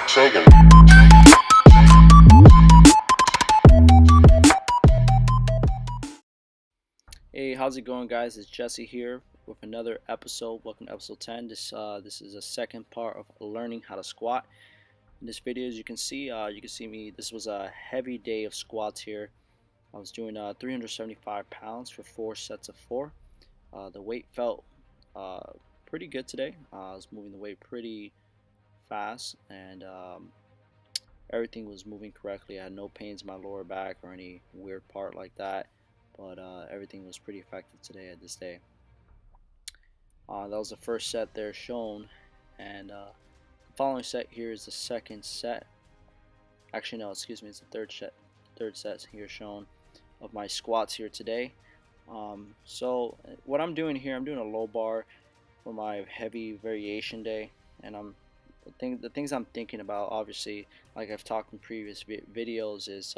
Taken. Hey, how's it going, guys? It's Jesse here with another episode. Welcome to episode 10. This is a second part of learning how to squat. In this video, as you can see me. This was a heavy day of squats here. I was doing 375 pounds for 4 sets of 4. The weight felt pretty good today. I was moving the weight pretty fast, and everything was moving correctly. I had no pains in my lower back or any weird part like that. But everything was pretty effective today at this day. That was the first set there shown, and the following set here is the second set. Actually, no, excuse me, it's the third set here shown of my squats here today. So what I'm doing here, I'm doing a low bar for my heavy variation day, and the things I'm thinking about, obviously, like I've talked in previous videos, is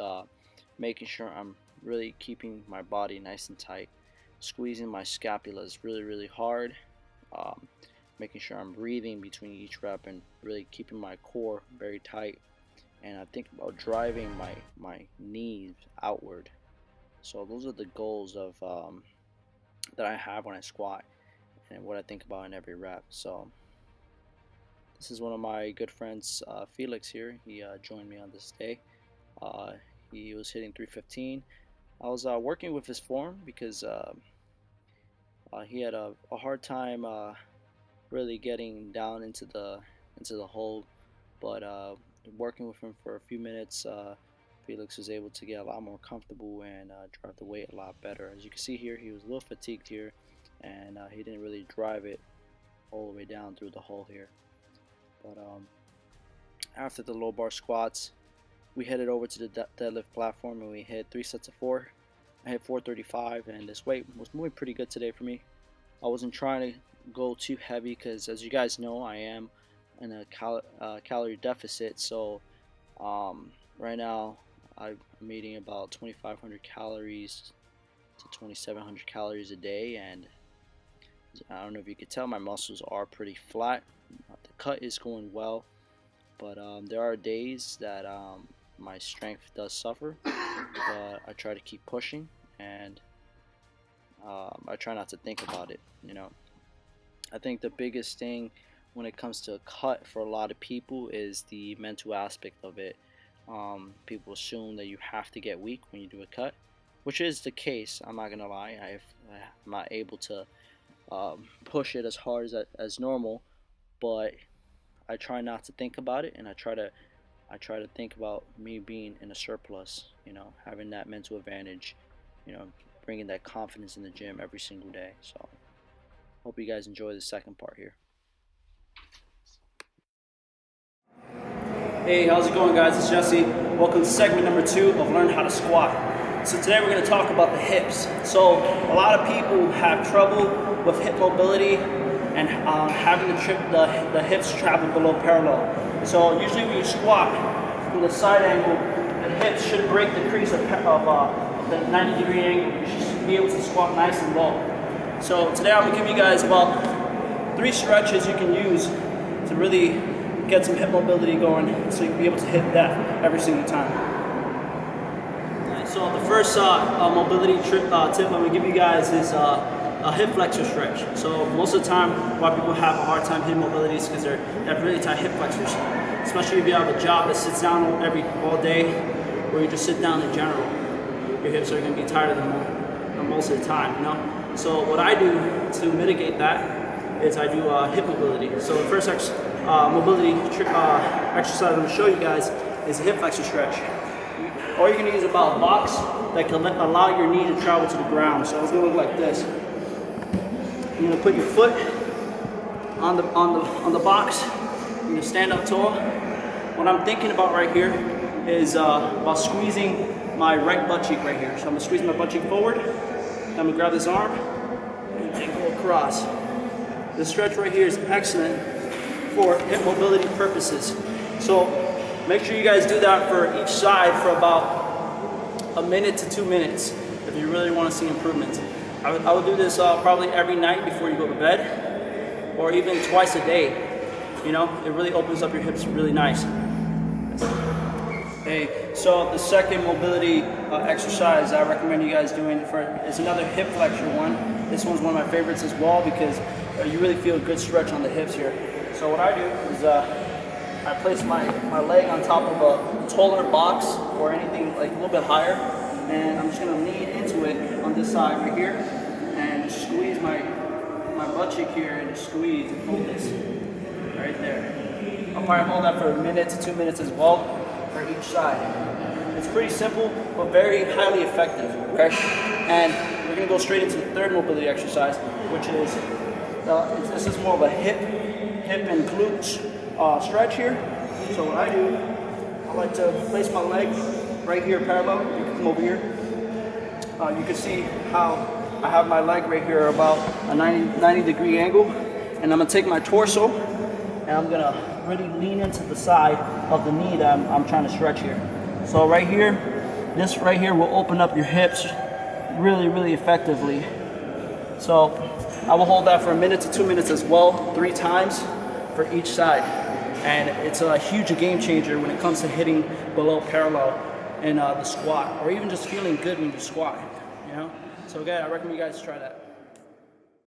making sure I'm really keeping my body nice and tight, squeezing my scapulas really hard, making sure I'm breathing between each rep and really keeping my core very tight. And I think about driving my knees outward. So those are the goals of that I have when I squat, and what I think about in every rep. So this is one of my good friends, Felix here. He joined me on this day. He was hitting 315. I was working with his form because he had a hard time really getting down into the hole, but working with him for a few minutes, Felix was able to get a lot more comfortable and drive the weight a lot better. As you can see here, he was a little fatigued here, and he didn't really drive it all the way down through the hole here. But after the low bar squats, we headed over to the deadlift platform, and we hit 3 sets of 4. I hit 435, and this weight was moving pretty good today for me. I wasn't trying to go too heavy because, as you guys know, I am in a calorie deficit. So right now I'm eating about 2,500 calories to 2,700 calories a day, and I don't know if you could tell, my muscles are pretty flat. The cut is going well, but there are days that my strength does suffer, but I try to keep pushing, and I try not to think about it. I think the biggest thing when it comes to a cut for a lot of people is the mental aspect of it. People assume that you have to get weak when you do a cut, which is the case. I'm not gonna lie. I'm not able to push it as hard as normal, but I try not to think about it, and I try to think about me being in a surplus, having that mental advantage, bringing that confidence in the gym every single day. So hope you guys enjoy the second part here. Hey, how's it going, guys? It's Jesse. Welcome to segment number 2 of Learn How to Squat. So today we're going to talk about the hips. So a lot of people have trouble with hip mobility and having the hips travel below parallel. So usually when you squat from the side angle, the hips should break the crease of the 90-degree angle. You should be able to squat nice and low. So today I'm going to give you guys about 3 stretches you can use to really get some hip mobility going, so you can be able to hit that every single time. Alright, so the first mobility tip I'm going to give you guys is a hip flexor stretch. So most of the time, why people have a hard time hitting mobility is because they have really tight hip flexors. Especially if you have a job that sits down all day, or you just sit down in general. Your hips are going to be tighter than most of the time, So what I do to mitigate that is I do hip mobility. So the first mobility exercise I'm going to show you guys is a hip flexor stretch. All you're going to use is about a box that can allow your knee to travel to the ground. So it's going to look like this. You're going to put your foot on the box. You're going to stand up tall. What I'm thinking about right here is about squeezing my right butt cheek right here. So I'm going to squeeze my butt cheek forward. I'm going to grab this arm and go across. This stretch right here is excellent for hip mobility purposes. So make sure you guys do that for each side for about 1 minute to 2 minutes if you really want to see improvements. I would do this probably every night before you go to bed, or even twice a day. It really opens up your hips really nice. Hey, so the second mobility exercise I recommend you guys doing is another hip flexor one. This one's one of my favorites as well because you really feel a good stretch on the hips here. So what I do is I place my leg on top of a taller box or anything like a little bit higher, and I'm just going to lean into it on this side right here and just squeeze my butt cheek here and just squeeze and hold this right there. I'll probably hold that for a minute to 2 minutes as well for each side. It's pretty simple but very highly effective, okay? And we're going to go straight into the third mobility exercise, which is, this is more of a hip and glutes stretch here. So what I do, I like to place my leg right here parallel. You can come over here. You can see how I have my leg right here about a 90-degree angle, and I'm gonna take my torso and I'm gonna really lean into the side of the knee that I'm trying to stretch here. So right here, this right here will open up your hips really effectively. So I will hold that for a minute to 2 minutes as well, 3 times for each side. And it's a huge game changer when it comes to hitting below parallel in the squat, or even just feeling good when you squat, you know? So again, I recommend you guys try that.